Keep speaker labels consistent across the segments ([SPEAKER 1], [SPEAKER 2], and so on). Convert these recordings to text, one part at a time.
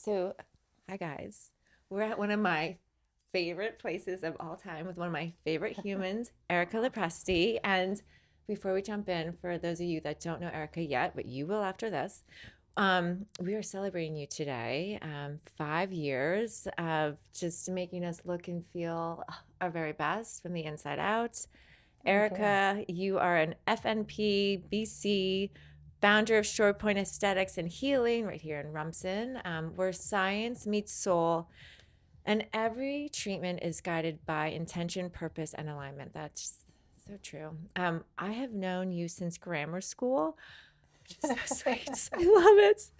[SPEAKER 1] So, hi guys. We're at one of my favorite places of all time with one of my favorite humans, Erica LoPresti. And before we jump in, for those of you that don't know Erica yet, but you will after this, we are celebrating you today. 5 years of just making us look and feel our very best from the inside out.
[SPEAKER 2] Thank you.
[SPEAKER 1] Erica, you are an FNP-BC founder of Short Point Aesthetics and Healing right here in Rumson, where science meets soul, and every treatment is guided by intention, purpose, and alignment. That's so true. I have known you since grammar school, which is so sweet. I love it.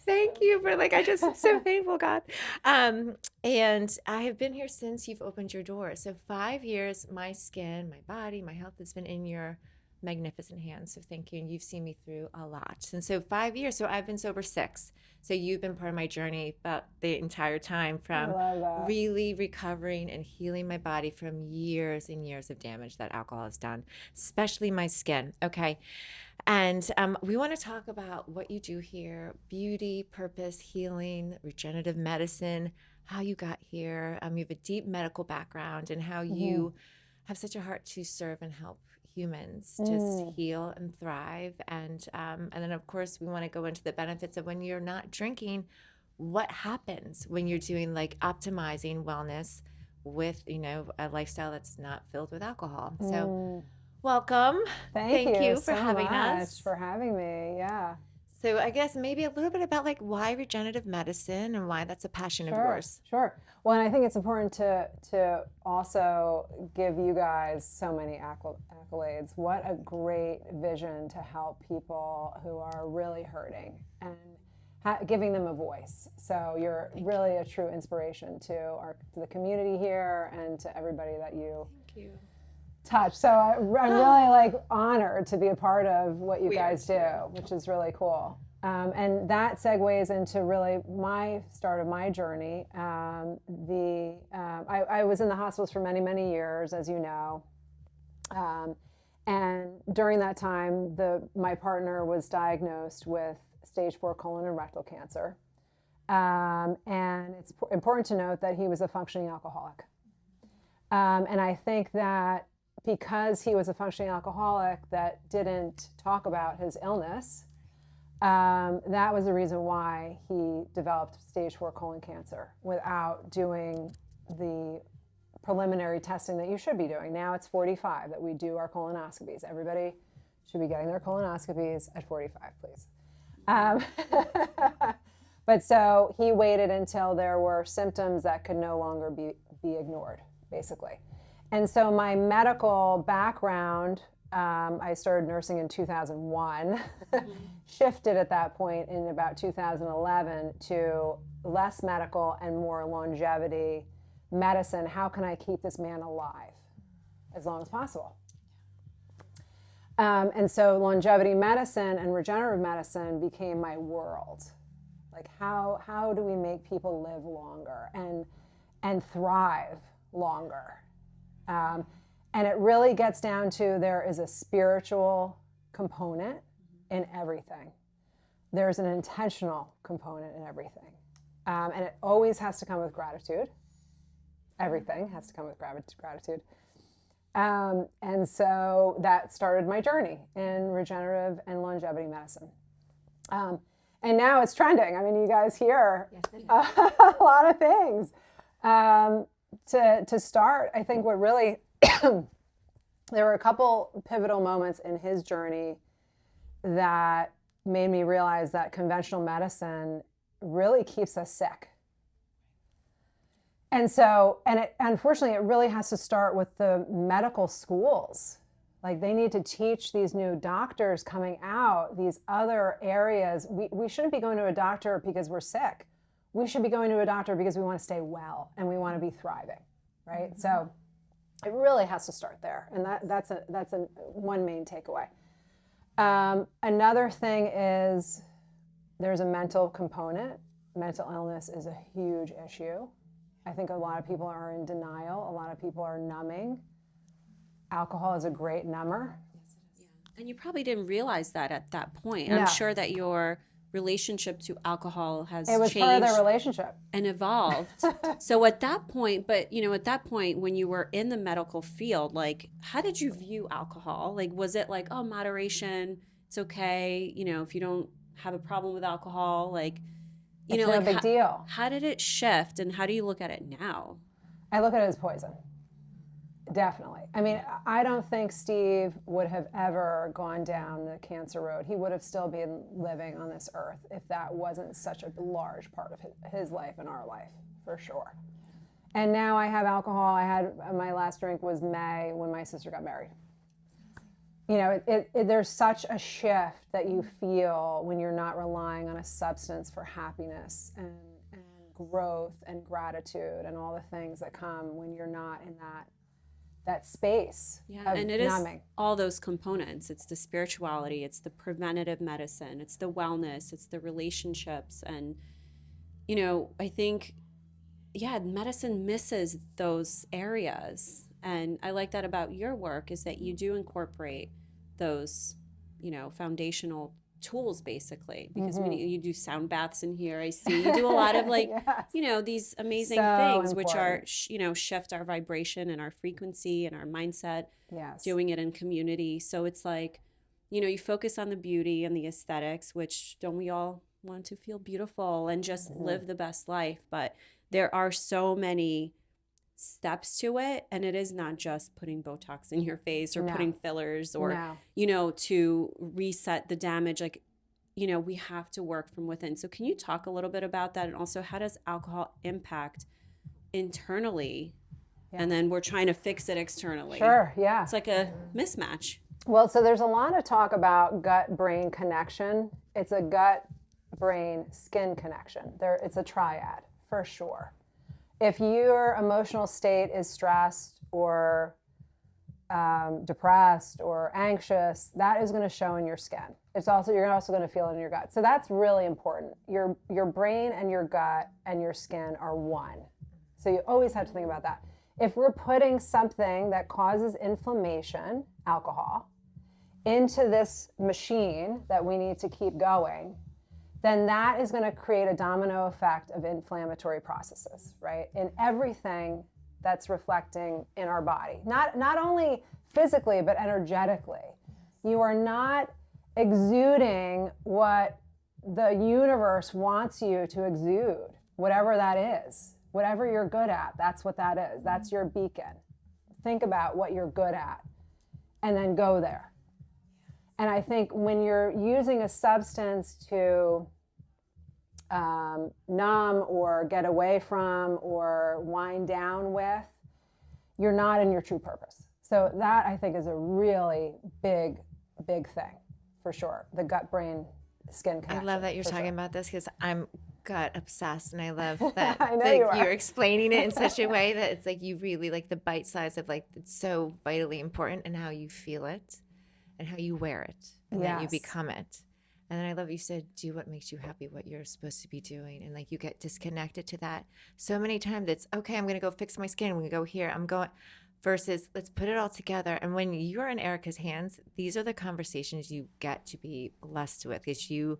[SPEAKER 1] Thank you for like, I just, I'm so thankful, God. And I have been here since you've opened your door. So 5 years, my skin, my body, my health has been in your magnificent hands. So thank you. And you've seen me through a lot. And so 5 years, so I've been sober 6. So you've been part of my journey about the entire time
[SPEAKER 2] I
[SPEAKER 1] from
[SPEAKER 2] love that.
[SPEAKER 1] really recovering and healing my body from years and years of damage that alcohol has done, especially my skin. Okay. And we want to talk about what you do here: beauty, purpose, healing, regenerative medicine, how you got here. You have a deep medical background, and how
[SPEAKER 2] hmm
[SPEAKER 1] you have such a heart to serve and help humans just
[SPEAKER 2] Mm,
[SPEAKER 1] heal and thrive. And then, of course, we want to go into the benefits of when you're not drinking, what happens when you're doing like optimizing wellness with, a lifestyle that's not filled with alcohol. So,
[SPEAKER 2] mm.
[SPEAKER 1] welcome.
[SPEAKER 2] Thank
[SPEAKER 1] Thank
[SPEAKER 2] you
[SPEAKER 1] you for
[SPEAKER 2] so
[SPEAKER 1] having
[SPEAKER 2] much
[SPEAKER 1] us.
[SPEAKER 2] for having me. Yeah,
[SPEAKER 1] So I guess maybe a little bit about like why regenerative medicine and why that's a passion of
[SPEAKER 2] sure,
[SPEAKER 1] yours.
[SPEAKER 2] sure. Well, and I think it's important to also give you guys so many accolades. What a great vision to help people who are really hurting and giving them a voice. So you're
[SPEAKER 1] Thank you.
[SPEAKER 2] really a true inspiration to the community here and to everybody that you
[SPEAKER 1] Thank you.
[SPEAKER 2] touch. So I'm really like honored to be a part of what you
[SPEAKER 1] We are
[SPEAKER 2] guys do,
[SPEAKER 1] too.
[SPEAKER 2] which is really cool. And that segues into really my start of my journey. I was in the hospitals for many, many years, as you know. Um, and during that time, my partner was diagnosed with stage 4 colon and rectal cancer. And it's important to note that he was a functioning alcoholic. And I think that because he was a functioning alcoholic that didn't talk about his illness, that was the reason why he developed stage 4 colon cancer without doing the preliminary testing that you should be doing. Now it's 45 that we do our colonoscopies. Everybody should be getting their colonoscopies at 45, please. Um, but so he waited until there were symptoms that could no longer be ignored, basically. And so my medical background, I started nursing in 2001, shifted at that point in about 2011 to less medical and more longevity medicine. How can I keep this man alive as long as possible? And so longevity medicine and regenerative medicine became my world. Like how do we make people live longer and thrive longer? And it really gets down to there is a spiritual component in everything. There's an intentional component in everything. And it always has to come with gratitude. Everything has to come with gratitude. And so that started my journey in regenerative and longevity medicine. And now it's trending. I mean, you guys hear
[SPEAKER 1] Yes,
[SPEAKER 2] a lot of things. To start, I think what really, there were a couple pivotal moments in his journey that made me realize that conventional medicine really keeps us sick. And so, unfortunately, it really has to start with the medical schools. Like they need to teach these new doctors coming out these other areas. We shouldn't be going to a doctor because we're sick. We should be going to a doctor because we want to stay well and we want to be thriving, right? Mm-hmm. So it really has to start there, and that's a one main takeaway. Another thing is there's a mental component. Mental illness is a huge issue. I think a lot of people are in denial. A lot of people are numbing. Alcohol is a great number.
[SPEAKER 3] And you probably didn't realize that at that point.
[SPEAKER 2] No.
[SPEAKER 3] I'm sure that your relationship to alcohol has
[SPEAKER 2] It was
[SPEAKER 3] changed
[SPEAKER 2] part of their relationship
[SPEAKER 3] and evolved. So at that point, when you were in the medical field, like, how did you view alcohol? Like, was it like, oh, moderation, it's okay, if you don't have a problem with alcohol, like,
[SPEAKER 2] it's no big deal.
[SPEAKER 3] How did it shift, and how do you look at it now?
[SPEAKER 2] I look at it as poison. Definitely. I mean, I don't think Steve would have ever gone down the cancer road. He would have still been living on this earth if that wasn't such a large part of his life and our life, for sure. And now I have alcohol. My last drink was May when my sister got married. There's such a shift that you feel when you're not relying on a substance for happiness and growth and gratitude and all the things that come when you're not in that space.
[SPEAKER 3] Yeah, and it numbing. Is all those components. It's the spirituality, it's the preventative medicine, it's the wellness, it's the relationships. And, I think, medicine misses those areas. And I like that about your work, is that you do incorporate those, foundational tools, basically, because when you do sound baths in here, I see you do a lot of yes. These amazing things, important. Which are, shift our vibration and our frequency and our mindset,
[SPEAKER 2] yes.
[SPEAKER 3] Doing it in community. So it's like, you focus on the beauty and the aesthetics, which don't we all want to feel beautiful and just live the best life? But there are so many steps to it, and it is not just putting Botox in your face or putting fillers or to reset the damage. Like, we have to work from within. So can you talk a little bit about that? And also, how does alcohol impact internally? Yeah. And then we're trying to fix it externally.
[SPEAKER 2] Sure, yeah.
[SPEAKER 3] It's like a mismatch.
[SPEAKER 2] Well, so there's a lot of talk about gut-brain connection. It's a gut-brain-skin connection. It's a triad, for sure. If your emotional state is stressed or depressed or anxious, that is going to show in your skin. You're also going to feel it in your gut. So that's really important. Your brain and your gut and your skin are one. So you always have to think about that. If we're putting something that causes inflammation, alcohol, into this machine that we need to keep going, then that is going to create a domino effect of inflammatory processes, right? In everything that's reflecting in our body. Not only physically, but energetically. You are not exuding what the universe wants you to exude, whatever that is. Whatever you're good at, that's what that is. That's your beacon. Think about what you're good at and then go there. And I think when you're using a substance to numb or get away from or wind down with, you're not in your true purpose. So that, I think, is a really big thing, for sure. The gut-brain-skin connection.
[SPEAKER 1] I love that you're talking about this, because I'm gut obsessed, and I love that
[SPEAKER 2] I know
[SPEAKER 1] you're explaining it in such a way that it's like you really like the bite size of like it's so vitally important, and how you feel it and how you wear it, and then you become it. And then I love you said, do what makes you happy, what you're supposed to be doing. And like you get disconnected to that. So many times it's, okay, I'm going to go fix my skin. I'm going to go here. I'm going, versus let's put it all together. And when you're in Erica's hands, these are the conversations you get to be blessed with. Because you,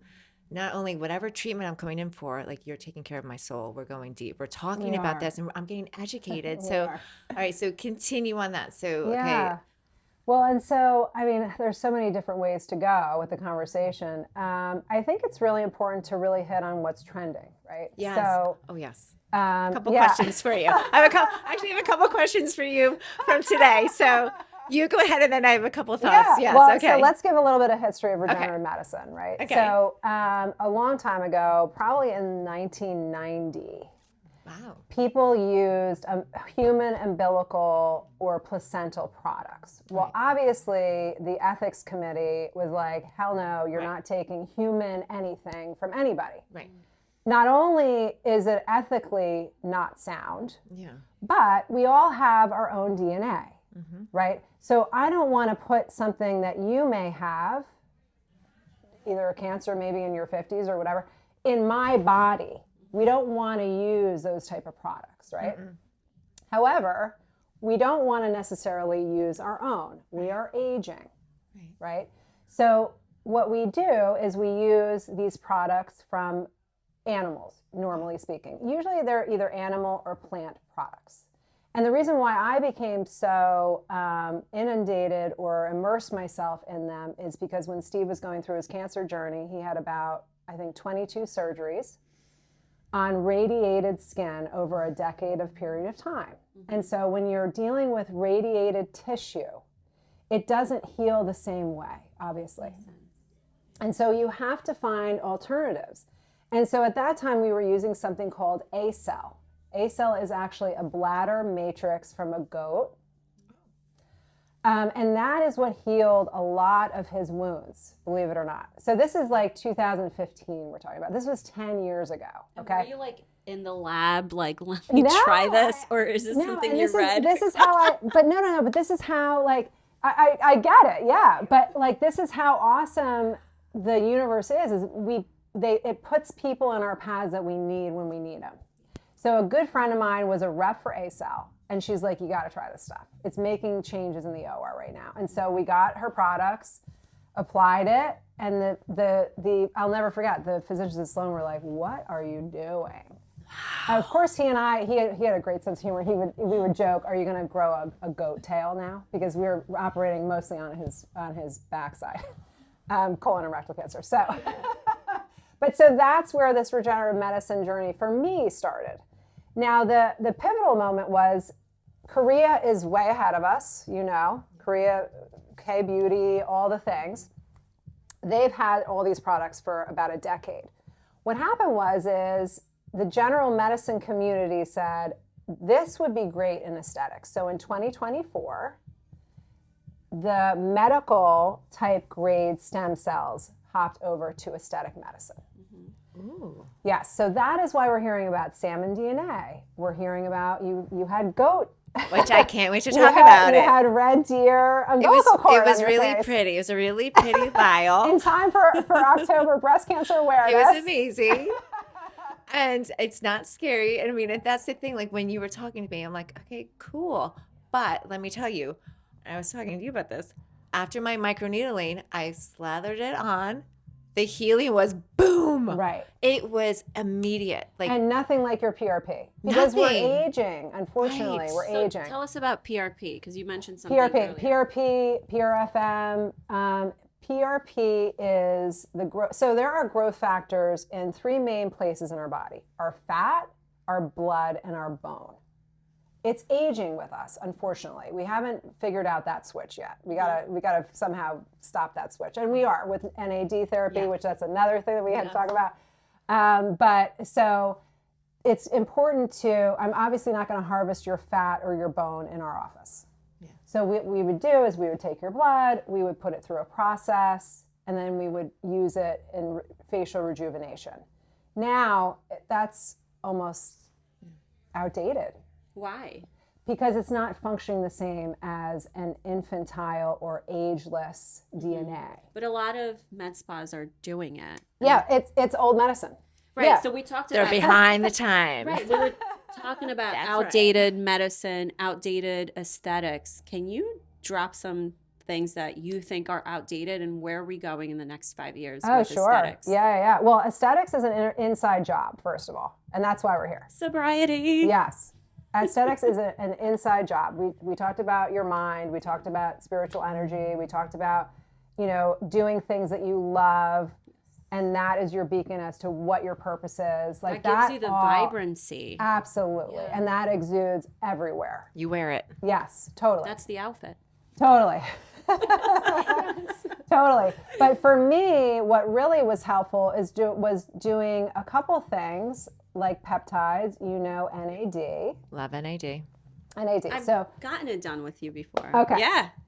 [SPEAKER 1] not only whatever treatment I'm coming in for, like you're taking care of my soul. We're going deep. We're talking about this, and I'm getting educated. So, all right. So continue on that. So, okay.
[SPEAKER 2] Well, and so, I mean, there's so many different ways to go with the conversation. I think it's really important to really hit on what's trending, right?
[SPEAKER 1] Yes.
[SPEAKER 2] So,
[SPEAKER 1] yes. A couple questions for you. I have a couple questions for you from today. So you go ahead, and then I have a couple of thoughts.
[SPEAKER 2] Yeah.
[SPEAKER 1] Yes.
[SPEAKER 2] Well,
[SPEAKER 1] okay.
[SPEAKER 2] So let's give a little bit of history of regenerative medicine, right?
[SPEAKER 1] Okay.
[SPEAKER 2] So a long time ago, probably in 1990, people used human umbilical or placental products. Well, obviously, the ethics committee was like, hell no, you're not taking human anything from anybody.
[SPEAKER 1] Right.
[SPEAKER 2] Not only is it ethically not sound, but we all have our own DNA, right? So I don't want to put something that you may have, either a cancer maybe in your 50s or whatever, in my body. We don't want to use those type of products, right? However, we don't want to necessarily use our own. We are aging, right? So what we do is we use these products from animals, normally speaking. Usually they're either animal or plant products. And the reason why I became so inundated or immersed myself in them is because when Steve was going through his cancer journey, he had about, I think, 22 surgeries on radiated skin over a decade of period of time. And so when you're dealing with radiated tissue, it doesn't heal the same way, obviously. And so you have to find alternatives. And so at that time, we were using something called A-cell. A-cell is actually a bladder matrix from a goat. And that is what healed a lot of his wounds, believe it or not. So this is like 2015 we're talking about. This was 10 years ago, okay?
[SPEAKER 3] Were you like in the lab, like, let me try this? Or is this something you read?
[SPEAKER 2] This is how but this is how, like, I get it, yeah. But like, this is how awesome the universe is it puts people in our paths that we need when we need them. So a good friend of mine was a rep for A-cell, and she's like, you got to try this stuff. It's making changes in the OR right now. And so we got her products, applied it, and the I'll never forget, the physicians at Sloan were like, what are you doing? Of course, he had a great sense of humor. We would joke, are you going to grow a goat tail now? Because we were operating mostly on his backside, colon and rectal cancer. So, but so that's where this regenerative medicine journey for me started. Now, the pivotal moment was Korea is way ahead of us, Korea, K-beauty, all the things. They've had all these products for about a decade. What happened is the general medicine community said, this would be great in aesthetics. So in 2024, the medical type grade stem cells hopped over to aesthetic medicine.
[SPEAKER 1] Ooh.
[SPEAKER 2] Yes, so that is why we're hearing about salmon DNA. We're hearing about you had goat.
[SPEAKER 1] Which I can't wait to talk about it.
[SPEAKER 2] You had red deer
[SPEAKER 1] It
[SPEAKER 2] umbilical cord
[SPEAKER 1] was
[SPEAKER 2] on your
[SPEAKER 1] really
[SPEAKER 2] face.
[SPEAKER 1] pretty. It was a really pretty vial.
[SPEAKER 2] In time for October breast cancer awareness.
[SPEAKER 1] It was amazing. And it's not scary. I mean, that's the thing. Like, when you were talking to me, I'm like, okay, cool. But let me tell you, I was talking to you about this. After my microneedling, I slathered it on. The healing was boom.
[SPEAKER 2] Right.
[SPEAKER 1] It was immediate. Like,
[SPEAKER 2] and nothing like your PRP. Because we're
[SPEAKER 1] Nothing.
[SPEAKER 2] aging, unfortunately.
[SPEAKER 1] Right.
[SPEAKER 2] We're
[SPEAKER 3] So
[SPEAKER 2] aging.
[SPEAKER 3] tell us about PRP, because you mentioned something
[SPEAKER 2] PRP,
[SPEAKER 3] earlier.
[SPEAKER 2] PRFM. PRP is the growth. So there are growth factors in three main places in our body: our fat, our blood, and our bone. It's aging with us, unfortunately. We haven't figured out that switch yet. We gotta somehow stop that switch, and we are with NAD therapy, which that's another thing that we had to talk about. But so it's important to. I'm obviously not going to harvest your fat or your bone in our office. Yeah. So what we would do is we would take your blood, we would put it through a process, and then we would use it in facial rejuvenation. Now that's almost outdated.
[SPEAKER 3] Why?
[SPEAKER 2] Because it's not functioning the same as an infantile or ageless DNA.
[SPEAKER 3] But a lot of med spas are doing it.
[SPEAKER 2] Yeah, it's old medicine.
[SPEAKER 3] Right.
[SPEAKER 2] Yeah.
[SPEAKER 3] So we talked
[SPEAKER 1] they're
[SPEAKER 3] about
[SPEAKER 1] behind the times.
[SPEAKER 3] Right. We were talking about
[SPEAKER 1] That's
[SPEAKER 3] outdated medicine, outdated aesthetics. Can you drop some things that you think are outdated, and where are we going in the next 5 years with aesthetics?
[SPEAKER 2] Yeah. Well, aesthetics is an inside job, first of all, and that's why we're here.
[SPEAKER 3] Sobriety.
[SPEAKER 2] Yes. Aesthetics is an inside job. We talked about your mind. We talked about spiritual energy. We talked about, doing things that you love, and that is your beacon as to what your purpose is. Like
[SPEAKER 3] that gives you the vibrancy.
[SPEAKER 2] Absolutely. Yeah. And that exudes everywhere.
[SPEAKER 1] You wear it.
[SPEAKER 2] Yes, totally.
[SPEAKER 3] That's the outfit.
[SPEAKER 2] Totally. Totally. But for me, what really was helpful was doing a couple things like peptides, NAD.
[SPEAKER 1] Love NAD.
[SPEAKER 2] NAD.
[SPEAKER 3] I've gotten it done with you before.
[SPEAKER 2] Okay.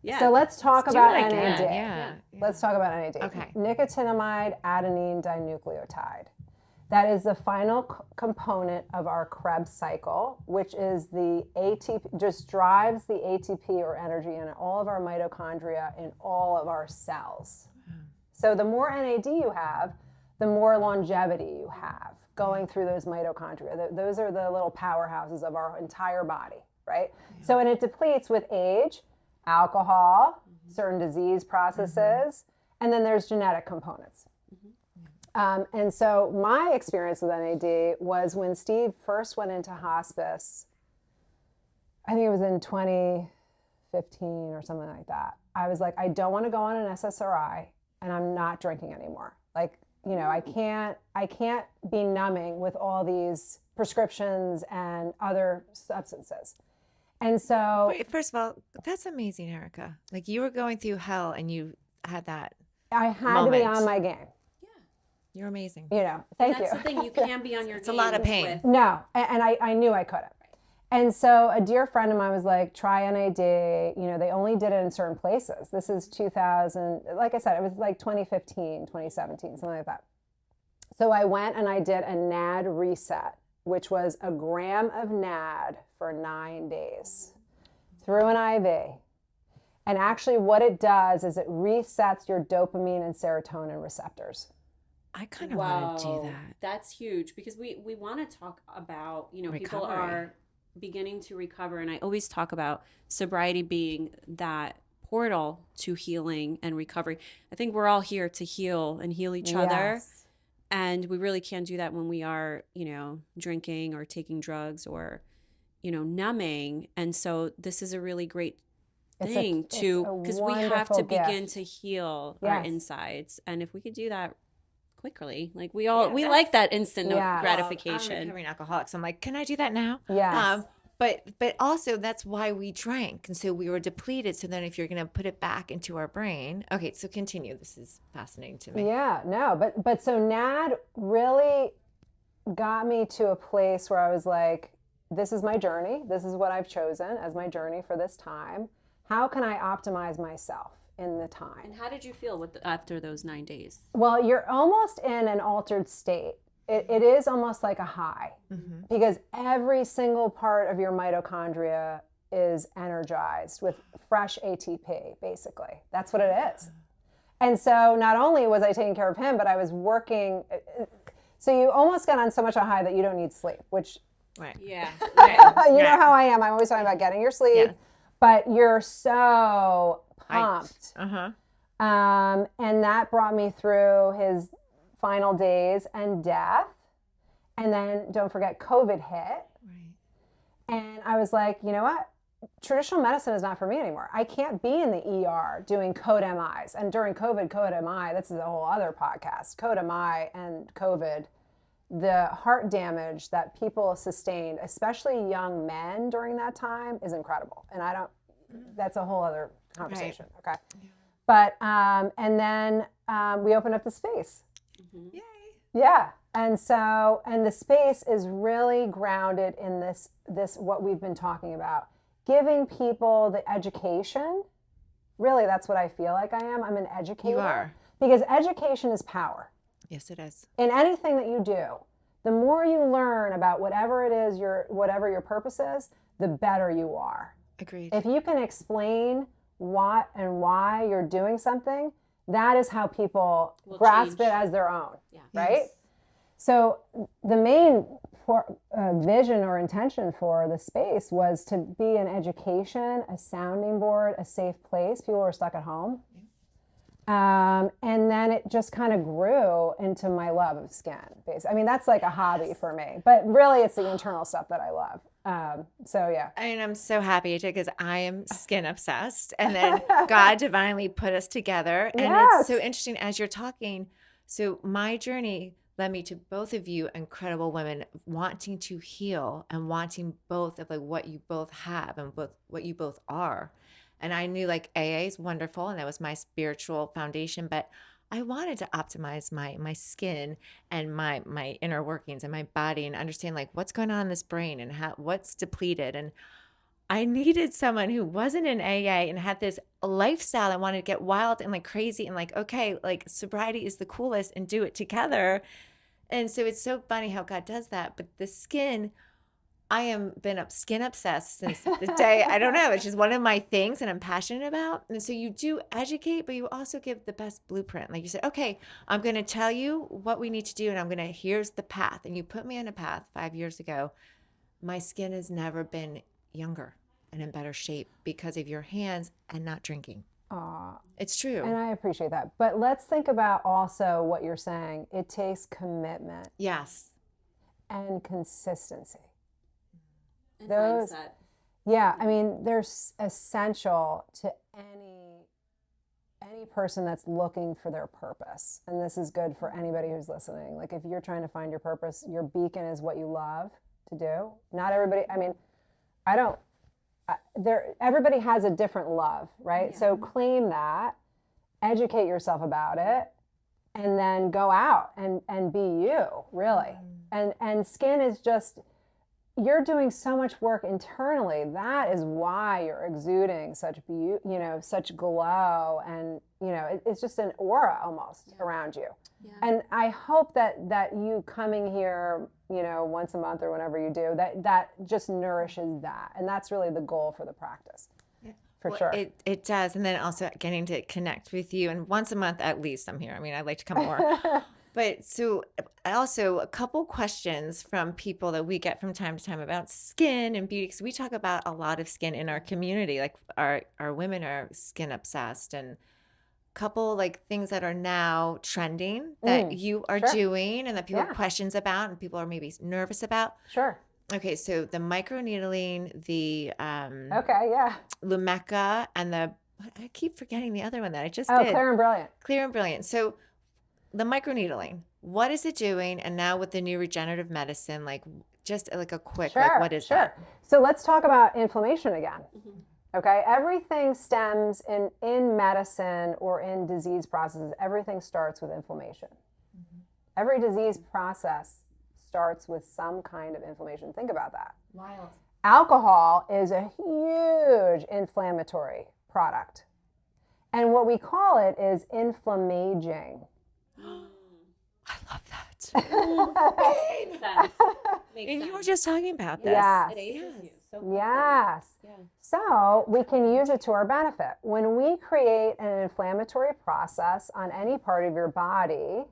[SPEAKER 3] Yeah.
[SPEAKER 2] So let's talk about
[SPEAKER 1] it
[SPEAKER 2] NAD.
[SPEAKER 1] again. Yeah.
[SPEAKER 2] Let's talk about NAD.
[SPEAKER 1] Okay.
[SPEAKER 2] Nicotinamide adenine dinucleotide. That is the final component of our Krebs cycle, which is the ATP, just drives the ATP or energy in all of our mitochondria in all of our cells. So the more NAD you have, the more longevity you have going through those mitochondria. Those are the little powerhouses of our entire body, right? Yeah. So, and it depletes with age, alcohol, certain disease processes, and then there's genetic components. And so my experience with NAD was when Steve first went into hospice, I think it was in 2015 or something like that. I was like, I don't want to go on an SSRI, and I'm not drinking anymore. Like, you know, I can't be numbing with all these prescriptions and other substances. And so,
[SPEAKER 1] Wait, first of all, that's amazing, Erica. Like, you were going through hell and you had that.
[SPEAKER 2] I had to be
[SPEAKER 1] moment.
[SPEAKER 2] on my game.
[SPEAKER 1] You're amazing.
[SPEAKER 2] You know, thank
[SPEAKER 3] That's
[SPEAKER 2] you.
[SPEAKER 3] the thing. You can be on your
[SPEAKER 1] It's a lot of
[SPEAKER 3] game
[SPEAKER 1] pain.
[SPEAKER 3] with-
[SPEAKER 2] No, and I knew I couldn't. And so a dear friend of mine was like, try NAD. You know, they only did it in certain places. This is 2000, like I said, it was like 2015, 2017, something like that. So I went and I did a NAD reset, which was a gram of NAD for 9 days through an IV. And actually what it does is it resets your dopamine and serotonin receptors.
[SPEAKER 1] I kind of want to do that.
[SPEAKER 3] That's huge, because we want to talk about, you know, people
[SPEAKER 1] Recovery.
[SPEAKER 3] are beginning to recover. And I always talk about sobriety being that portal to healing and recovery. I think we're all here to heal and heal each other.
[SPEAKER 2] Yes.
[SPEAKER 3] And we really can't do that when we are, you know, drinking or taking drugs or, you know, numbing. And so this is a really great thing because we have to begin to heal our
[SPEAKER 2] Yes.
[SPEAKER 3] insides. And if we could do that quickly, like we
[SPEAKER 1] that's-
[SPEAKER 3] like that instant
[SPEAKER 2] Yeah.
[SPEAKER 3] gratification.
[SPEAKER 1] I'm a recovering alcoholic, so I'm like, can I do that now?
[SPEAKER 2] Yes.
[SPEAKER 1] But also that's why we drank, and so we were depleted. So then if you're going to put it back into our brain, okay, so continue. This is fascinating to me.
[SPEAKER 2] Yeah, no, but so NAD really got me to a place where I was like, this is my journey. This is what I've chosen as my journey for this time. How can I optimize myself in the time?
[SPEAKER 3] And how did you feel after those 9 days?
[SPEAKER 2] Well, you're almost in an altered state. It is almost like a high because every single part of your mitochondria is energized with fresh ATP, basically. That's what it is. And so not only was I taking care of him, but I was working. So you almost get on so much a high that you don't need sleep, which
[SPEAKER 1] Right.
[SPEAKER 3] Yeah.
[SPEAKER 2] you know how I am. I'm always talking about getting your sleep,
[SPEAKER 1] Yeah.
[SPEAKER 2] but you're so pumped. And that brought me through his final days and death. And then don't forget COVID hit.
[SPEAKER 1] Right.
[SPEAKER 2] And I was like, you know what? Traditional medicine is not for me anymore. I can't be in the ER doing code MIs. And during COVID, code MI, this is a whole other podcast. Code MI and COVID, the heart damage that people sustained, especially young men during that time, is incredible. And that's a whole other conversation. Okay. But, and then we opened up the space.
[SPEAKER 1] Yay.
[SPEAKER 2] Yeah. And so, and the space is really grounded in this, what we've been talking about, giving people the education. Really, that's what I feel like I am. I'm an educator.
[SPEAKER 1] You are.
[SPEAKER 2] Because education is power.
[SPEAKER 1] Yes, it is.
[SPEAKER 2] In anything that you do, the more you learn about whatever it is, whatever your purpose is, the better you are.
[SPEAKER 1] Agreed.
[SPEAKER 2] If you can explain what and why you're doing something, that is how people grasp
[SPEAKER 3] change.
[SPEAKER 2] it as their own.
[SPEAKER 3] Yeah.
[SPEAKER 2] Right?
[SPEAKER 1] Yes.
[SPEAKER 2] So the main vision or intention for the space was to be an education, a sounding board, a safe place. People were stuck at home. And then it just kind of grew into my love of skin. I mean, that's like a hobby for me, but really it's the internal stuff that I love. So yeah.
[SPEAKER 1] And I'm so happy because I am skin obsessed. And then God divinely put us together. And it's so interesting as you're talking. So my journey led me to both of you incredible women wanting to heal and wanting both of like what you both have and what you both are. And I knew like AA is wonderful and that was my spiritual foundation, but I wanted to optimize my skin and my inner workings and my body and understand like what's going on in this brain and what's depleted. And I needed someone who wasn't in AA and had this lifestyle and wanted to get wild and like crazy and like, okay, like sobriety is the coolest and do it together. And so it's so funny how God does that. But the skin, I am been skin obsessed since the day, I don't know, it's just one of my things and I'm passionate about. And so you do educate, but you also give the best blueprint. Like you said, okay, I'm going to tell you what we need to do and here's the path. And you put me on a path 5 years ago. My skin has never been younger and in better shape because of your hands and not drinking. It's true.
[SPEAKER 2] And I appreciate that. But let's think about also what you're saying. It takes commitment
[SPEAKER 1] Yes.
[SPEAKER 2] and consistency.
[SPEAKER 3] And
[SPEAKER 2] Those-
[SPEAKER 3] mindset.
[SPEAKER 2] Yeah, I mean, they're essential to any person that's looking for their purpose. And this is good for anybody who's listening. Like if you're trying to find your purpose, your beacon is what you love to do. Not everybody, I mean, everybody has a different love, right?
[SPEAKER 3] Yeah.
[SPEAKER 2] So claim that, educate yourself about it, and then go out and be you, really. And skin is just, you're doing so much work internally. That is why you're exuding such beauty, such glow, and it's just an aura almost around you.
[SPEAKER 3] Yeah.
[SPEAKER 2] And I hope that you coming here, once a month or whenever you do, that just nourishes that, and that's really the goal for the practice. For sure.
[SPEAKER 1] It does. And then also getting to connect with you. And once a month at least I'm here. I mean, I'd like to come more. But so also a couple questions from people that we get from time to time about skin and beauty. Because we talk about a lot of skin in our community. Like our women are skin obsessed. And a couple like things that are now trending that you are
[SPEAKER 2] sure.
[SPEAKER 1] doing and that people
[SPEAKER 2] Yeah.
[SPEAKER 1] have questions about and people are maybe nervous about.
[SPEAKER 2] Sure.
[SPEAKER 1] Okay, so the microneedling, the
[SPEAKER 2] Okay, yeah.
[SPEAKER 1] Lumecca, and I keep forgetting the other one that I just
[SPEAKER 2] Oh,
[SPEAKER 1] did.
[SPEAKER 2] Clear and Brilliant.
[SPEAKER 1] Clear and Brilliant. So the microneedling, what is it doing? And now with the new regenerative medicine, like just like a quick,
[SPEAKER 2] Sure,
[SPEAKER 1] like what is that?
[SPEAKER 2] So let's talk about inflammation again. Okay, everything stems in medicine or in disease processes, everything starts with inflammation. Every disease process starts with some kind of inflammation. Think about that.
[SPEAKER 1] Wild.
[SPEAKER 2] Alcohol is a huge inflammatory product. And what we call it is inflammaging.
[SPEAKER 1] I love that.
[SPEAKER 3] Makes sense.
[SPEAKER 1] And you were just talking about this.
[SPEAKER 2] Yes.
[SPEAKER 3] It ages you. So quickly.
[SPEAKER 2] Yes.
[SPEAKER 3] Yeah.
[SPEAKER 2] So we can use it to our benefit. When we create an inflammatory process on any part of your body,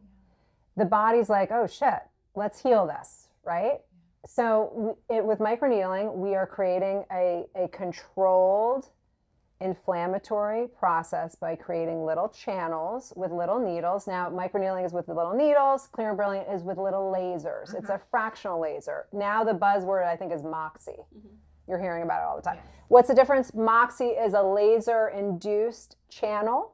[SPEAKER 2] the body's like, oh shit, let's heal this, right? So with microneedling, we are creating a controlled inflammatory process by creating little channels with little needles. Now, microneedling is with the little needles. Clear and Brilliant is with little lasers. It's a fractional laser. Now the buzzword, I think, is Moxie. You're hearing about it all the time.
[SPEAKER 1] Yes.
[SPEAKER 2] What's the difference? Moxie is a laser-induced channel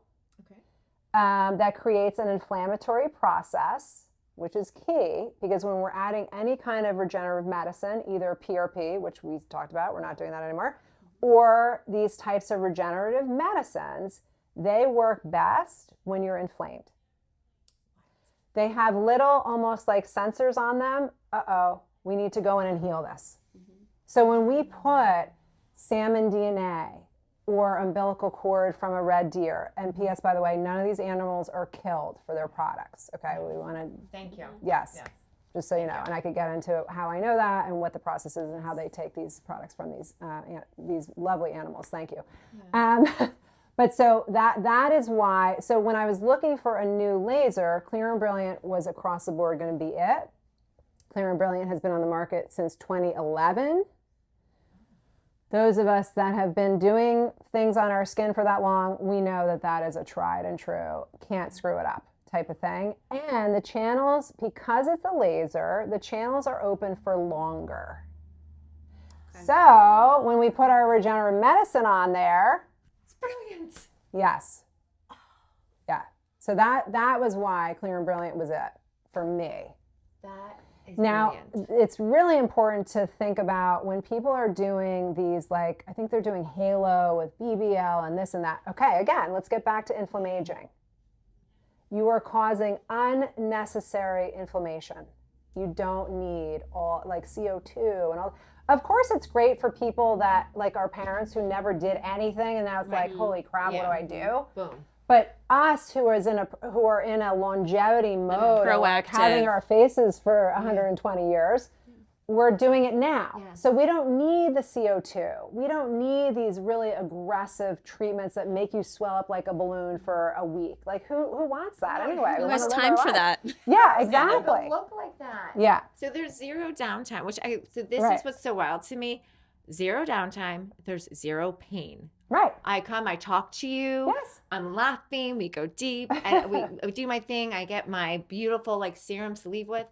[SPEAKER 2] that creates an inflammatory process, which is key because when we're adding any kind of regenerative medicine, either PRP, which we talked about, we're not doing that anymore, or these types of regenerative medicines, they work best when you're inflamed. They have little, almost like sensors on them. We need to go in and heal this. So when we put salmon DNA or umbilical cord from a red deer, and P.S., by the way, none of these animals are killed for their products. Okay, we want to.
[SPEAKER 1] Thank you.
[SPEAKER 2] Yes. Just so you know, and I could get into how I know that and what the process is and how they take these products from these lovely animals. Thank you. But so that is why. So when I was looking for a new laser, Clear and Brilliant was across the board going to be it. Clear and Brilliant has been on the market since 2011. Those of us that have been doing things on our skin for that long, we know that that is a tried and true, can't screw it up type of thing. And the channels, because it's a laser, the channels are open for longer. Okay. So when we put our regenerative medicine on there,
[SPEAKER 1] It's brilliant.
[SPEAKER 2] yes. Yeah. So that was why Clear and Brilliant was it for me.
[SPEAKER 1] That is
[SPEAKER 2] Now,
[SPEAKER 1] brilliant.
[SPEAKER 2] it's really important to think about when people are doing these, like, I think they're doing Halo with BBL and this and that. Okay, again, let's get back to inflammaging. You are causing unnecessary inflammation. You don't need all, like CO2 and all. Of course, it's great for people that, like our parents who never did anything and now it's like, holy crap, what do I do?
[SPEAKER 1] Boom.
[SPEAKER 2] But us who are in a longevity mode, like having our faces for 120 years, we're doing it now.
[SPEAKER 1] Yes.
[SPEAKER 2] So we don't need the CO2. We don't need these really aggressive treatments that make you swell up like a balloon for a week. Like who wants that anyway?
[SPEAKER 3] Who
[SPEAKER 2] We
[SPEAKER 3] has
[SPEAKER 2] wanna live
[SPEAKER 3] time
[SPEAKER 2] our
[SPEAKER 3] for
[SPEAKER 2] life.
[SPEAKER 3] that?
[SPEAKER 2] Yeah, exactly.
[SPEAKER 1] Look like that.
[SPEAKER 2] Yeah.
[SPEAKER 1] So there's zero downtime, so this
[SPEAKER 2] Right.
[SPEAKER 1] is what's so wild to me. Zero downtime. There's zero pain.
[SPEAKER 2] Right.
[SPEAKER 1] I come, I talk to you.
[SPEAKER 2] Yes.
[SPEAKER 1] I'm laughing. We go deep, and we do my thing. I get my beautiful like serums to leave with.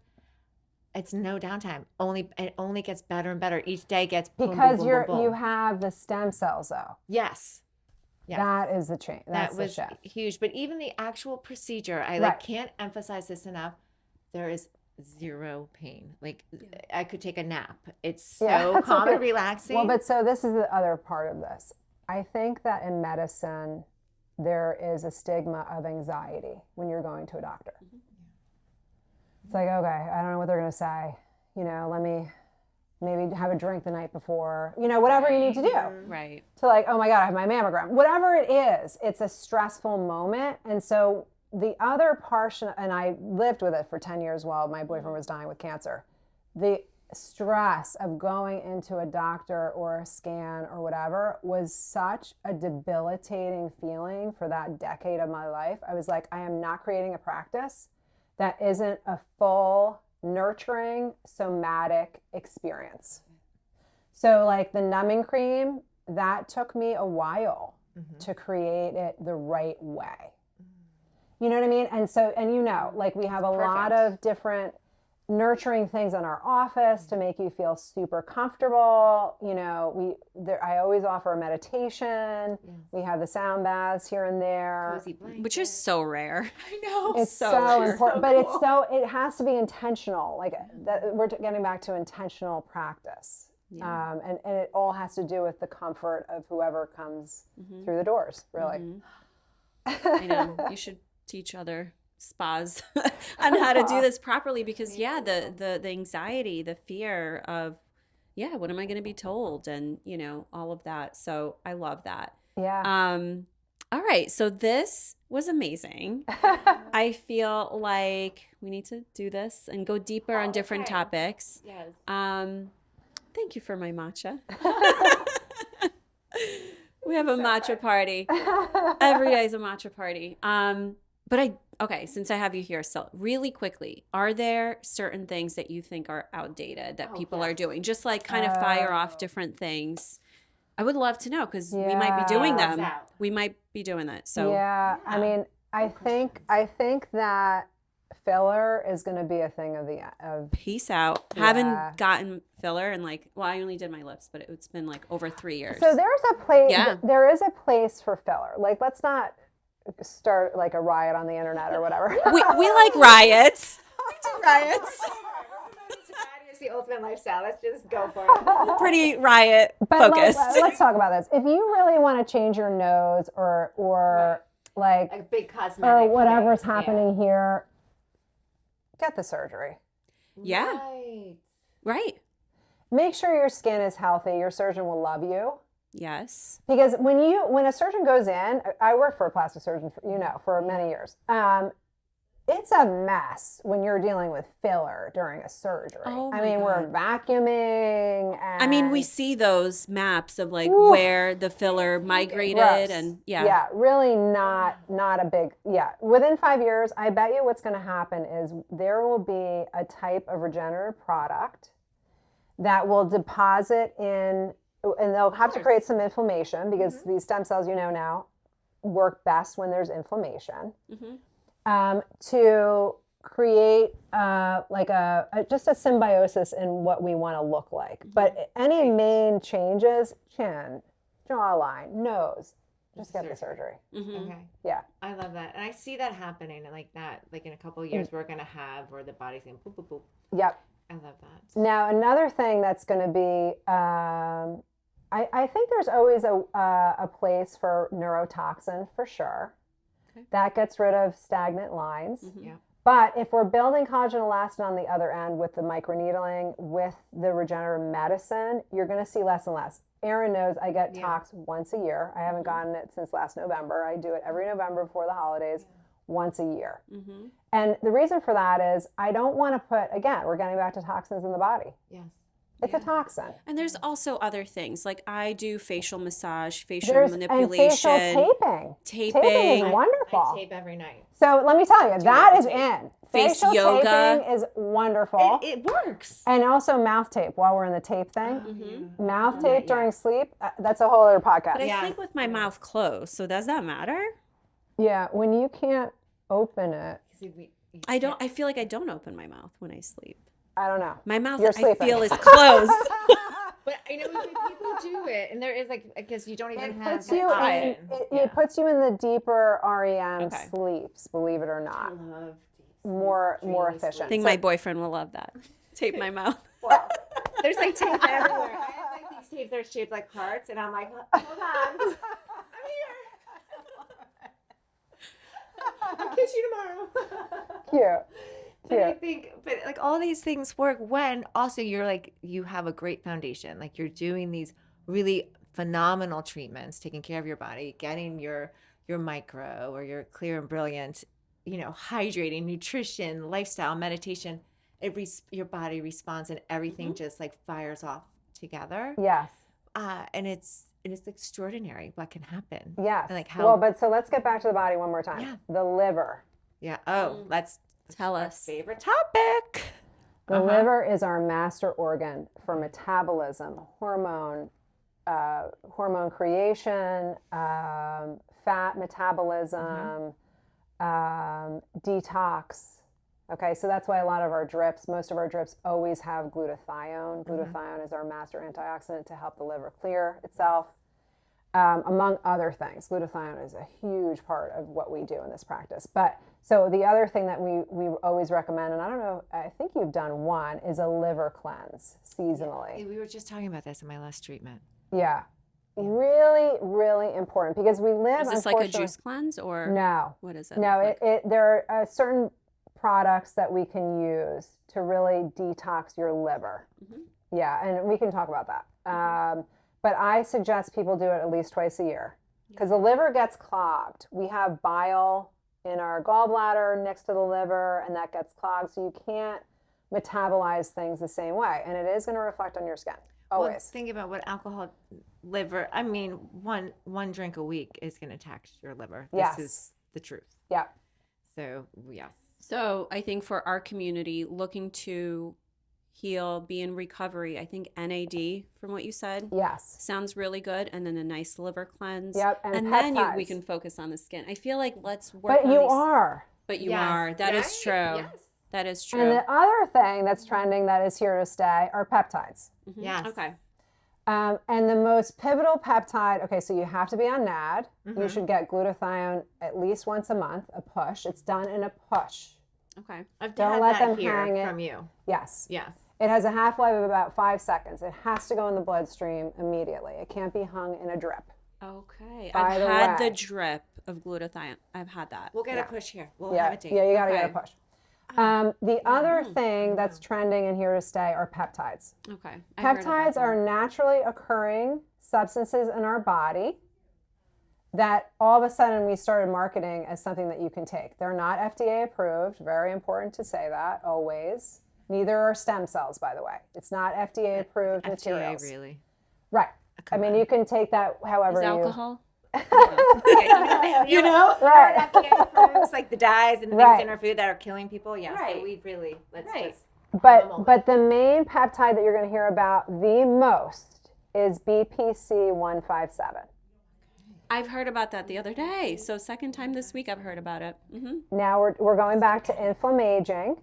[SPEAKER 1] It's no downtime. It only gets better and better. Each day gets boom,
[SPEAKER 2] Because
[SPEAKER 1] boom, boom, boom, boom.
[SPEAKER 2] you have the stem cells though.
[SPEAKER 1] Yes. Yes.
[SPEAKER 2] That is the change. That's
[SPEAKER 1] That was
[SPEAKER 2] the shift.
[SPEAKER 1] huge. But even the actual procedure, I
[SPEAKER 2] Right.
[SPEAKER 1] can't emphasize this enough. There is zero pain. Like I could take a nap. It's so
[SPEAKER 2] that's
[SPEAKER 1] calm
[SPEAKER 2] okay.
[SPEAKER 1] and relaxing.
[SPEAKER 2] Well, but so this is the other part of this. I think that in medicine, there is a stigma of anxiety when you're going to a doctor. It's like, okay, I don't know what they're going to say. Let me maybe have a drink the night before, whatever you need to do.
[SPEAKER 3] Right.
[SPEAKER 2] To like, oh my God, I have my mammogram. Whatever it is, it's a stressful moment. And so the other portion, and I lived with it for 10 years while my boyfriend was dying with cancer. The stress of going into a doctor or a scan or whatever was such a debilitating feeling for that decade of my life. I was like, I am not creating a practice that isn't a full, nurturing, somatic experience. So like the numbing cream, that took me a while to create it the right way. You know what I mean? And so, like we have a lot of different nurturing things in our office to make you feel super comfortable. I always offer a meditation. We have the sound baths here and there,
[SPEAKER 3] Which is so rare.
[SPEAKER 1] I know.
[SPEAKER 2] it's so important, but it has to be intentional. Like that, we're getting back to intentional practice. And it all has to do with the comfort of whoever comes through the doors, really.
[SPEAKER 3] I know. You should teach other spas on how to do this properly because the anxiety, the fear of what am I going to be told, and all of that. So I love that. All right, so this was amazing. I feel like we need to do this and go deeper on different topics.
[SPEAKER 1] Yes.
[SPEAKER 3] Thank you for my matcha. We have a matcha party. Every day is a matcha party. But since I have you here, so really quickly, are there certain things that you think are outdated that people are doing? Just like kind of fire off different things. I would love to know because we might be doing them. We might be doing that. So
[SPEAKER 2] I mean, I think that filler is going to be a thing of
[SPEAKER 3] peace out. Haven't gotten filler and I only did my lips, but it's been like over 3 years.
[SPEAKER 2] So there's a place. There is a place for filler. Like, let's not start like a riot on the internet or whatever.
[SPEAKER 3] we like riots. We do riots.
[SPEAKER 1] Sobriety is the ultimate lifestyle. Let's just go for it.
[SPEAKER 3] Pretty riot focused.
[SPEAKER 2] Let's talk about this. If you really want to change your nose or like
[SPEAKER 1] a big cosmetic
[SPEAKER 2] or whatever's happening here, get the surgery.
[SPEAKER 3] Yeah. Right.
[SPEAKER 2] Make sure your skin is healthy. Your surgeon will love you.
[SPEAKER 3] Yes.
[SPEAKER 2] Because when a surgeon goes in, I worked for a plastic surgeon for many years. It's a mess when you're dealing with filler during a surgery.
[SPEAKER 3] Oh
[SPEAKER 2] I mean, we're vacuuming. And
[SPEAKER 3] we see those maps of like where the filler migrated
[SPEAKER 2] gross.
[SPEAKER 3] And
[SPEAKER 2] really not a big, within 5 years, I bet you what's going to happen is there will be a type of regenerative product that will deposit in, and they'll have to create some inflammation because these stem cells, now, work best when there's inflammation. To create just a symbiosis in what we want to look like. But any main changes, chin, jawline, nose, just get the surgery.
[SPEAKER 1] Okay.
[SPEAKER 2] Yeah.
[SPEAKER 1] I love that. And I see that happening like that, like in a couple of years we're going to have where the body's going to boop, boop, boop.
[SPEAKER 2] Yep.
[SPEAKER 1] I love that.
[SPEAKER 2] Now, another thing that's going to be, I think there's always a place for neurotoxin for sure. Okay. That gets rid of stagnant lines.
[SPEAKER 1] Yeah.
[SPEAKER 2] But if we're building collagen elastin on the other end with the microneedling, with the regenerative medicine, you're going to see less and less. Erin knows I get tox once a year. I haven't gotten it since last November. I do it every November before the holidays, once a year. And the reason for that is I don't want to put, again, we're getting back to toxins in the body.
[SPEAKER 1] Yes.
[SPEAKER 2] It's a toxin.
[SPEAKER 3] And there's also other things. Like I do facial massage, facial manipulation.
[SPEAKER 2] And facial taping. Taping is wonderful.
[SPEAKER 1] I tape every night.
[SPEAKER 2] So let me tell you, that is in.
[SPEAKER 3] face
[SPEAKER 2] facial
[SPEAKER 3] yoga.
[SPEAKER 2] taping is wonderful.
[SPEAKER 1] It works.
[SPEAKER 2] And also mouth tape while we're in the tape thing.
[SPEAKER 3] Mm-hmm.
[SPEAKER 2] Mouth tape during sleep, that's a whole other podcast.
[SPEAKER 3] But I sleep with my mouth closed, so does that matter?
[SPEAKER 2] Yeah, when you can't open it,
[SPEAKER 3] I don't. I feel like I don't open my mouth when I sleep.
[SPEAKER 2] I don't know.
[SPEAKER 3] My mouth,
[SPEAKER 2] You're
[SPEAKER 3] I
[SPEAKER 2] sleeping.
[SPEAKER 3] feel, is closed.
[SPEAKER 1] But I know people do it, and there is because you don't even
[SPEAKER 2] It
[SPEAKER 1] have
[SPEAKER 2] puts you
[SPEAKER 1] to
[SPEAKER 2] it puts you in the deeper REM
[SPEAKER 3] Okay.
[SPEAKER 2] sleeps, believe it or not.
[SPEAKER 1] love
[SPEAKER 2] More
[SPEAKER 3] I
[SPEAKER 2] efficient.
[SPEAKER 3] think my boyfriend will love that. Tape my mouth.
[SPEAKER 2] Well,
[SPEAKER 1] There's like tape everywhere. I have like these tapes that are shaped like hearts, and I'm like, hold on, I'm here. I'll kiss you tomorrow.
[SPEAKER 2] cute.
[SPEAKER 1] But I think, but like all these things work when also you're like, you have a great foundation. Like you're doing these really phenomenal treatments, taking care of your body, getting your micro or your clear and brilliant, hydrating, nutrition, lifestyle, meditation. Your body responds and everything just like fires off together.
[SPEAKER 2] Yes.
[SPEAKER 1] And it's extraordinary what can happen.
[SPEAKER 2] Yes.
[SPEAKER 1] And like how.
[SPEAKER 2] Well, but so let's get back to the body one more time.
[SPEAKER 1] Yeah.
[SPEAKER 2] The liver.
[SPEAKER 1] Yeah. Oh, let's
[SPEAKER 3] Tell
[SPEAKER 1] our
[SPEAKER 3] us.
[SPEAKER 1] favorite topic.
[SPEAKER 2] The liver is our master organ for metabolism, hormone creation, fat metabolism, detox. Okay, so that's why a lot of our drips, most of our drips always have glutathione. Glutathione is our master antioxidant to help the liver clear itself, among other things. Glutathione is a huge part of what we do in this practice. But so the other thing that we always recommend, and I don't know, I think you've done one, is a liver cleanse seasonally.
[SPEAKER 1] We were just talking about this in my last treatment.
[SPEAKER 2] Yeah. Really, really important because we live.
[SPEAKER 3] Is this like a juice cleanse or
[SPEAKER 2] No.
[SPEAKER 3] what is it?
[SPEAKER 2] No,
[SPEAKER 3] look like?
[SPEAKER 2] there are certain products that we can use to really detox your liver. Yeah, and we can talk about that. But I suggest people do it at least twice a year because the liver gets clogged. We have bile in our gallbladder next to the liver, and that gets clogged, so you can't metabolize things the same way, and it is going to reflect on your skin always.
[SPEAKER 1] Well, think about what alcohol, liver. I mean, one drink a week is going to tax your liver.
[SPEAKER 2] Yes.
[SPEAKER 1] This is the truth.
[SPEAKER 2] Yeah.
[SPEAKER 1] So yes.
[SPEAKER 3] So I think for our community looking to heal, be in recovery, I think NAD, from what you said,
[SPEAKER 2] Yes.
[SPEAKER 3] sounds really good. And then a nice liver cleanse.
[SPEAKER 2] Yep, and
[SPEAKER 3] then
[SPEAKER 2] peptides.
[SPEAKER 3] we can focus on the skin. I feel like let's work
[SPEAKER 2] But
[SPEAKER 3] on
[SPEAKER 2] you
[SPEAKER 3] these.
[SPEAKER 2] are.
[SPEAKER 3] But you
[SPEAKER 1] Yes.
[SPEAKER 3] are. That is
[SPEAKER 1] Right?
[SPEAKER 3] true.
[SPEAKER 1] Yes.
[SPEAKER 3] That is
[SPEAKER 2] And
[SPEAKER 3] true.
[SPEAKER 2] the other thing that's trending that is here to stay are peptides.
[SPEAKER 1] Yes.
[SPEAKER 3] Okay.
[SPEAKER 2] And the most pivotal peptide, okay, so you have to be on NAD. You should get glutathione at least once a month, a push. It's done in a push.
[SPEAKER 3] Okay.
[SPEAKER 1] I've
[SPEAKER 2] Don't
[SPEAKER 1] had
[SPEAKER 2] let
[SPEAKER 1] that
[SPEAKER 2] them
[SPEAKER 1] here
[SPEAKER 2] hang it.
[SPEAKER 1] from you.
[SPEAKER 2] Yes.
[SPEAKER 1] Yes.
[SPEAKER 2] It has a half-life of about 5 seconds. It has to go in the bloodstream immediately. It can't be hung in a drip.
[SPEAKER 3] Okay.
[SPEAKER 2] By
[SPEAKER 3] I've
[SPEAKER 2] the
[SPEAKER 3] had
[SPEAKER 2] way.
[SPEAKER 3] the drip of glutathione. I've had that.
[SPEAKER 1] We'll get a push here. We'll
[SPEAKER 2] Yeah,
[SPEAKER 1] have a date.
[SPEAKER 2] yeah, you gotta
[SPEAKER 3] Okay.
[SPEAKER 2] get a push. The other thing that's trending and here to stay are peptides.
[SPEAKER 3] Okay. I heard about
[SPEAKER 2] Peptides
[SPEAKER 3] that.
[SPEAKER 2] are naturally occurring substances in our body that all of a sudden we started marketing as something that you can take. They're not FDA approved. Very important to say that always. Neither are stem cells, by the way. It's not FDA approved materials.
[SPEAKER 1] FDA, really.
[SPEAKER 2] Right. I mean, you can take that however
[SPEAKER 3] Is
[SPEAKER 2] you.
[SPEAKER 3] alcohol?
[SPEAKER 1] You know,
[SPEAKER 2] Right.
[SPEAKER 1] it's like the dyes and things
[SPEAKER 2] Right.
[SPEAKER 1] in our food that are killing people. Yes,
[SPEAKER 3] Right.
[SPEAKER 1] but we really let's
[SPEAKER 3] Right.
[SPEAKER 1] just.
[SPEAKER 2] But the main peptide that you're going to hear about the most is BPC 157.
[SPEAKER 3] I've heard about that the other day. So second time this week I've heard about it.
[SPEAKER 2] Now we're going back to inflammaging.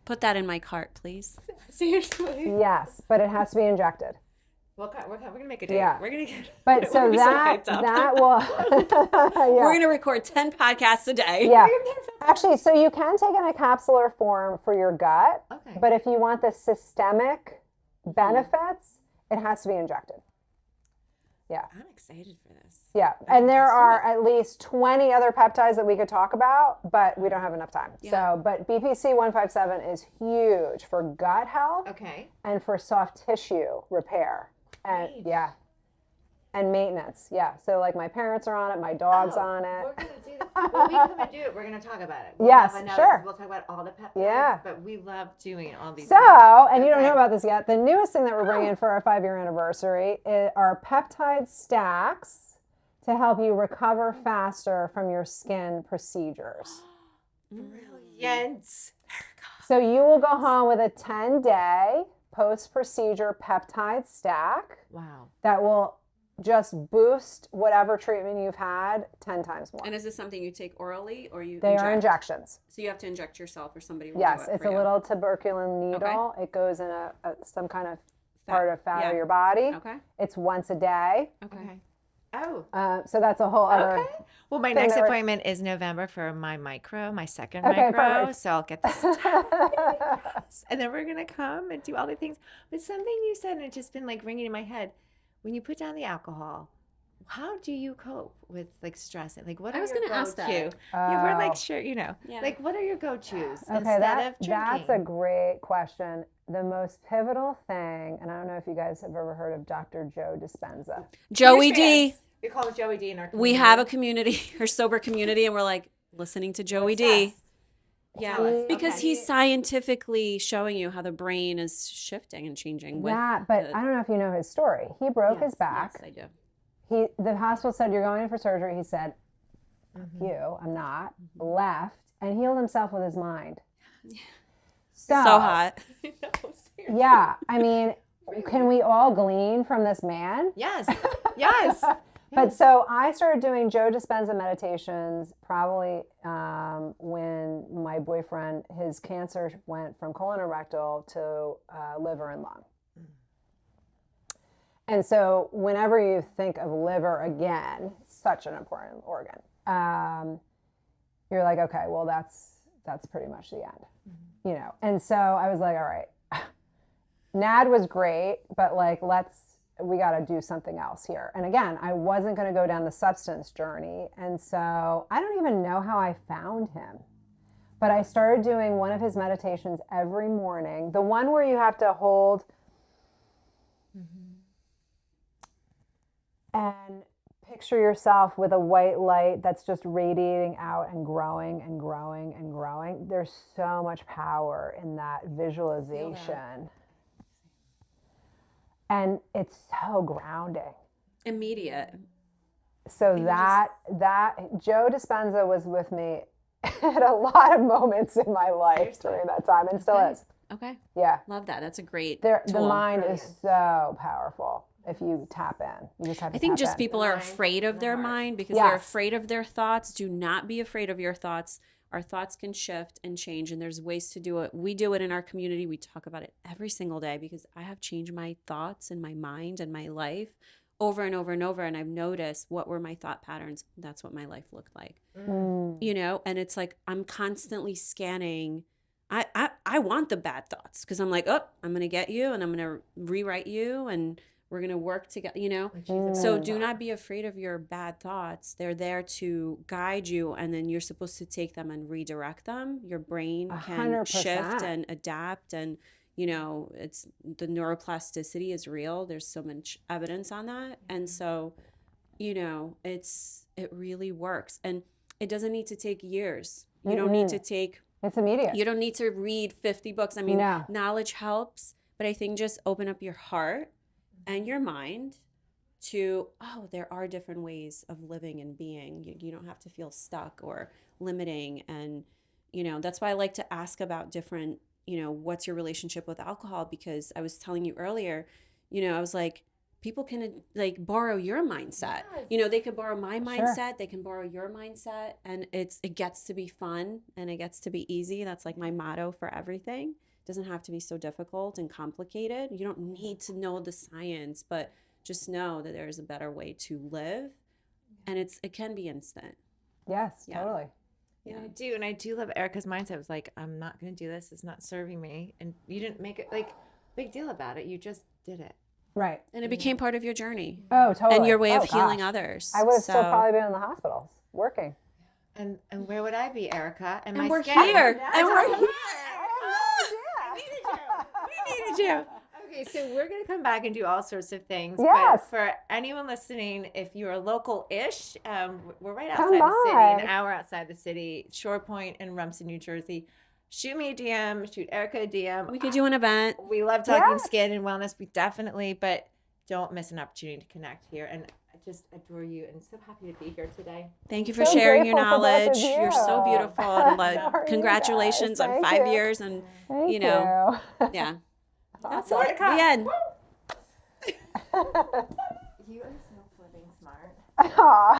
[SPEAKER 3] Put that in my cart, please.
[SPEAKER 1] Seriously.
[SPEAKER 2] Yes, but it has to be injected.
[SPEAKER 1] We're gonna make a date.
[SPEAKER 2] Yeah.
[SPEAKER 1] We're gonna get.
[SPEAKER 2] But so
[SPEAKER 3] We're so
[SPEAKER 2] that
[SPEAKER 3] hyped up.
[SPEAKER 2] that will
[SPEAKER 3] We're going to record 10 podcasts a day.
[SPEAKER 2] yeah. Actually, so you can take it in a capsular form for your gut,
[SPEAKER 1] Okay.
[SPEAKER 2] but if you want the systemic benefits, it has to be injected. Yeah.
[SPEAKER 1] I'm excited for this.
[SPEAKER 2] Yeah. And there are at least 20 other peptides that we could talk about, but we don't have enough time.
[SPEAKER 3] Yeah.
[SPEAKER 2] So, but BPC 157 is huge for gut health
[SPEAKER 1] Okay.
[SPEAKER 2] and for soft tissue repair. And
[SPEAKER 1] Great.
[SPEAKER 2] yeah. And maintenance. Yeah. So like my parents are on it, my dog's on it.
[SPEAKER 1] We're gonna do that. When we come and do it, we're gonna talk about it.
[SPEAKER 2] Yes,
[SPEAKER 1] have
[SPEAKER 2] sure.
[SPEAKER 1] We'll talk about all the peptides.
[SPEAKER 2] Yeah.
[SPEAKER 1] But we love doing all these.
[SPEAKER 2] So,
[SPEAKER 1] things.
[SPEAKER 2] and you don't
[SPEAKER 1] Okay.
[SPEAKER 2] know about this yet, the newest thing that we're bringing for our 5-year anniversary are peptide stacks to help you recover faster from your skin procedures.
[SPEAKER 1] Brilliant. Yes.
[SPEAKER 2] So you will go home with a 10-day post-procedure peptide stack
[SPEAKER 1] Wow.
[SPEAKER 2] that will just boost whatever treatment you've had 10 times more.
[SPEAKER 3] And is this something you take orally or you
[SPEAKER 2] They
[SPEAKER 3] inject?
[SPEAKER 2] are injections.
[SPEAKER 3] So you have to inject yourself or somebody will
[SPEAKER 2] Yes,
[SPEAKER 3] do it
[SPEAKER 2] it's
[SPEAKER 3] for
[SPEAKER 2] a
[SPEAKER 3] you.
[SPEAKER 2] little tuberculin needle. It goes in some kind of part of fat
[SPEAKER 3] Yeah.
[SPEAKER 2] of your body.
[SPEAKER 3] Okay.
[SPEAKER 2] It's once a day.
[SPEAKER 3] Okay.
[SPEAKER 1] Oh.
[SPEAKER 2] So that's a whole other.
[SPEAKER 1] Okay. Well, my
[SPEAKER 2] thing
[SPEAKER 1] next
[SPEAKER 2] that we're-
[SPEAKER 1] appointment is November for my second
[SPEAKER 2] Okay,
[SPEAKER 1] micro.
[SPEAKER 2] perfect.
[SPEAKER 1] So I'll get this. And then we're going to come and do all the things. But something you said, and it's just been like ringing in my head. When you put down the alcohol, how do you cope with like stress? And like, what are
[SPEAKER 3] I was
[SPEAKER 1] your
[SPEAKER 3] gonna ask
[SPEAKER 1] go-to?
[SPEAKER 3] that.
[SPEAKER 1] Yeah, we're like,
[SPEAKER 2] Oh.
[SPEAKER 1] sure, you know,
[SPEAKER 3] Yeah.
[SPEAKER 1] like what are your go-tos
[SPEAKER 2] Okay,
[SPEAKER 1] instead of drinking?
[SPEAKER 2] that's a great question. The most pivotal thing, and I don't know if you guys have ever heard of Dr. Joe Dispenza.
[SPEAKER 3] Joey D.
[SPEAKER 1] We call him Joey D in our
[SPEAKER 3] We
[SPEAKER 1] community.
[SPEAKER 3] have a community, her sober community, and we're like listening to Joey D.
[SPEAKER 1] Obsessed.
[SPEAKER 3] Yeah,
[SPEAKER 1] Tell us.
[SPEAKER 3] because
[SPEAKER 1] Okay.
[SPEAKER 3] he's scientifically showing you how the brain is shifting and changing. With
[SPEAKER 2] Yeah, but
[SPEAKER 3] the-
[SPEAKER 2] I don't know if you know his story. He broke his back.
[SPEAKER 3] Yes, I do.
[SPEAKER 2] The hospital said, you're going in for surgery. He said, you, I'm not. Left and healed himself with his mind.
[SPEAKER 3] So hot.
[SPEAKER 2] Yeah, I mean, can we all glean from this man?
[SPEAKER 1] Yes. Yes.
[SPEAKER 2] But so I started doing Joe Dispenza meditations probably when my boyfriend, his cancer went from colon and rectal to liver and lung. And so whenever you think of liver again, such an important organ, you're like, okay, well, that's pretty much the end, you know? And so I was like, all right, NAD was great, but like, we got to do something else here. And again, I wasn't going to go down the substance journey. And so I don't even know how I found him, but I started doing one of his meditations every morning. The one where you have to hold and picture yourself with a white light that's just radiating out and growing and growing and growing. There's so much power in that visualization. And it's so grounding.
[SPEAKER 3] Immediate.
[SPEAKER 2] So that Joe Dispenza was with me at a lot of moments in my life during that time, and still is.
[SPEAKER 3] Okay.
[SPEAKER 2] Yeah.
[SPEAKER 3] Love that. That's a great
[SPEAKER 2] The
[SPEAKER 3] tool.
[SPEAKER 2] mind is so powerful if you tap in. You just have to
[SPEAKER 3] I think
[SPEAKER 2] tap
[SPEAKER 3] just
[SPEAKER 2] in.
[SPEAKER 3] people are
[SPEAKER 1] mind
[SPEAKER 3] afraid of
[SPEAKER 1] and the
[SPEAKER 3] their
[SPEAKER 1] heart.
[SPEAKER 3] mind because they're
[SPEAKER 2] Yes.
[SPEAKER 3] afraid of their thoughts. Do not be afraid of your thoughts. Our thoughts can shift and change, and there's ways to do it. We do it in our community. We talk about it every single day because I have changed my thoughts and my mind and my life over and over and over. And I've noticed what were my thought patterns. That's what my life looked like, you know? And it's like I'm constantly scanning. I want the bad thoughts because I'm like, oh, I'm going to get you and I'm going to rewrite you and we're going to work together, you know? So do not be afraid of your bad thoughts. They're there to guide you, and then you're supposed to take them and redirect them. Your brain can
[SPEAKER 2] 100%.
[SPEAKER 3] shift and adapt, and you know, it's the neuroplasticity is real. There's so much evidence on that. And so, you know, it really works. And it doesn't need to take years. You don't need to take
[SPEAKER 2] It's immediate.
[SPEAKER 3] you don't need to read 50 books. I mean,
[SPEAKER 2] No.
[SPEAKER 3] knowledge helps, but I think just open up your heart and your mind to, oh, there are different ways of living and being. You don't have to feel stuck or limiting. And, you know, that's why I like to ask about different, you know, what's your relationship with alcohol? Because I was telling you earlier, you know, I was like, people can like borrow your mindset.
[SPEAKER 1] Yes.
[SPEAKER 3] You know, they could borrow my mindset, they can borrow your mindset, and it gets to be fun and it gets to be easy. That's like my motto for everything. It doesn't have to be so difficult and complicated. You don't need to know the science, but just know that there's a better way to live, and it can be instant.
[SPEAKER 2] Yes,
[SPEAKER 3] Yeah.
[SPEAKER 2] totally.
[SPEAKER 1] Yeah, and I do love Erica's mindset. It was like, I'm not going to do this. It's not serving me. And you didn't make it like big deal about it. You just did it.
[SPEAKER 2] Right.
[SPEAKER 3] And it became part of your journey
[SPEAKER 2] Oh, totally.
[SPEAKER 3] and your way of
[SPEAKER 2] Oh,
[SPEAKER 3] healing
[SPEAKER 2] gosh.
[SPEAKER 3] others.
[SPEAKER 2] I would have still
[SPEAKER 3] So-
[SPEAKER 2] probably been in the hospitals working.
[SPEAKER 1] And where would I be, Erica? And
[SPEAKER 3] And
[SPEAKER 1] my
[SPEAKER 3] we're
[SPEAKER 1] schedule?
[SPEAKER 3] here.
[SPEAKER 1] Yes,
[SPEAKER 3] And we're
[SPEAKER 1] I
[SPEAKER 3] here.
[SPEAKER 1] know. I needed you. We needed you. Okay, so we're going to come back and do all sorts of things.
[SPEAKER 2] Yes.
[SPEAKER 1] But for anyone listening, if you're local-ish, we're right outside
[SPEAKER 2] Come
[SPEAKER 1] the city,
[SPEAKER 2] by.
[SPEAKER 1] an hour outside the city, Shore Point in Rumson, New Jersey. Shoot me a DM, shoot Erica a DM.
[SPEAKER 3] We could do an event.
[SPEAKER 1] We love talking
[SPEAKER 2] Yes.
[SPEAKER 1] skin and wellness. We definitely, but don't miss an opportunity to connect here. And just adore you and so happy to be here today.
[SPEAKER 3] Thank you for
[SPEAKER 2] So
[SPEAKER 3] sharing your
[SPEAKER 2] grateful for both of
[SPEAKER 3] knowledge. You're so
[SPEAKER 2] you.
[SPEAKER 3] beautiful. And
[SPEAKER 2] So are you
[SPEAKER 3] congratulations
[SPEAKER 2] guys.
[SPEAKER 3] on
[SPEAKER 2] Thank
[SPEAKER 3] 5
[SPEAKER 2] you.
[SPEAKER 3] years. And,
[SPEAKER 2] Thank
[SPEAKER 3] you know,
[SPEAKER 2] you.
[SPEAKER 3] yeah. That's
[SPEAKER 1] More to
[SPEAKER 3] it.
[SPEAKER 1] come.
[SPEAKER 3] The end.
[SPEAKER 1] You are so flipping smart.
[SPEAKER 2] Aw.